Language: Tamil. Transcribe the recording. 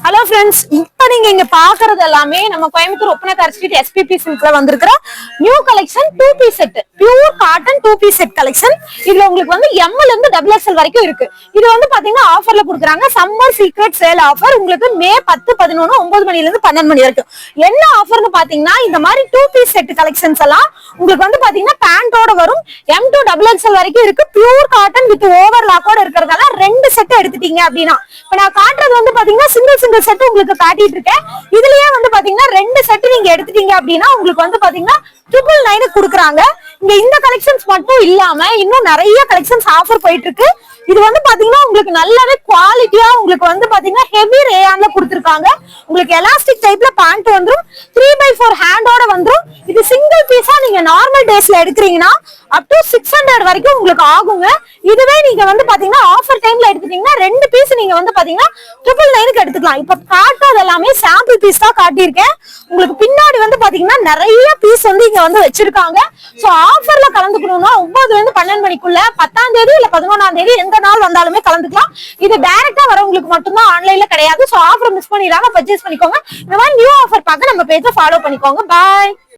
ஹலோ ஃப்ரெண்ட்ஸ், இப்ப நீங்க இங்க பாக்குறது எல்லாமே நம்ம கோயம்புத்தூர் ஒப்பனக்கார ஸ்ட்ரீட் எஸ்பிபி சில்க்ல வந்திருக்கிற new collection 2 piece set, pure cotton 2 piece set collection. இதுல உங்களுக்கு வந்து எம்ல இருந்து XXL வரைக்கும் இருக்கு. இது வந்து பாத்தீங்கன்னா ஆஃபர்ல கொடுக்குறாங்க. Summer secret sale offer. உங்களுக்கு மே 10, 11 9 மணில இருந்து 12 மணி வரைக்கும். என்ன ஆஃபர்னு பாத்தீங்கன்னா இந்த மாதிரி 2 பீஸ் செட் கலெக்ஷன்ஸ் எல்லாம் உங்களுக்கு வந்து பாத்தீங்கன்னா பேண்டோட வரும். M to XXL வரைக்கும் இருக்கு. பியூர் காட்டன் வித் ஓவர்லாக்கோட இருக்கிறதால 2 செட் எடுத்துட்டீங்க அப்படின்னா, இப்ப நான் காட்டுறது வந்து பாத்தீங்கன்னா சிங்கிள் செட் உங்களுக்கு காட்டிட்டு இருக்கேன். இதுலயே வந்து பாத்தீங்கன்னா 2 செட் நீங்க எடுத்துட்டீங்க அப்படின்னா உங்களுக்கு வந்து பாத்தீங்கன்னா 999 கொடுக்குறாங்க. இங்க இந்த கலெக்ஷன்ஸ் மட்டும் இல்லாம இன்னும் நிறைய கலெக்ஷன்ஸ் ஆஃபர் போயிட்டு இருக்கு. இது வந்து பாத்தீங்கன்னா உங்களுக்கு நல்லாவே குவாலிட்டியா உங்களுக்கு வந்து பாத்தீங்கன்னா ஹெவி ரேயான்ல கொடுத்திருக்காங்க. உங்களுக்கு எலாஸ்டிக் டைப்ல பேண்ட் வந்துரும். 3/4 ஹேண்டோட வந்துரும். இது சிங்கிள் பீஸா நீங்க நார்மல் டேஸ்ல எடுக்கிறீங்கன்னா அப் டு 600 வரைக்கும் உங்களுக்கு ஆகுங்க. இதுவே நீங்க வந்து பாத்தீங்கன்னா ஆஃபர் டைம்ல எடுத்துட்டீங்கன்னா 2 பீஸ் நீங்க வந்து பாத்தீங்கன்னா 999 எடுத்துக்கலாம். இப்ப காட்டுறது எல்லாமே சாம்பிள் பீஸ் தான் காட்டியிருக்கேன். உங்களுக்கு பின்னாடி வந்து பாத்தீங்கன்னா நிறைய பீஸ் வந்து இங்க வந்து வச்சிருக்காங்க. சோ ஆஃபர்ல கலந்துக்கணும்னா 9 ல இருந்து 12 மணிக்குள்ள 10ஆம் தேதி இல்ல 11ஆம் தேதி எந்த நாள் வந்தாலுமே கலந்துக்கலாம். இது டைரக்டா வரவங்களுக்கு மட்டும்தான், ஆன்லைன்ல கிடையாது. சோ ஆஃபர் மிஸ் பண்ணிடாம பர்ச்சேஸ் பண்ணிக்கோங்க. இந்த மாதிரி நியூ ஆஃபர் பார்க்க நம்ம பேஜை ஃபாலோ பண்ணிக்கோங்க. பாய்.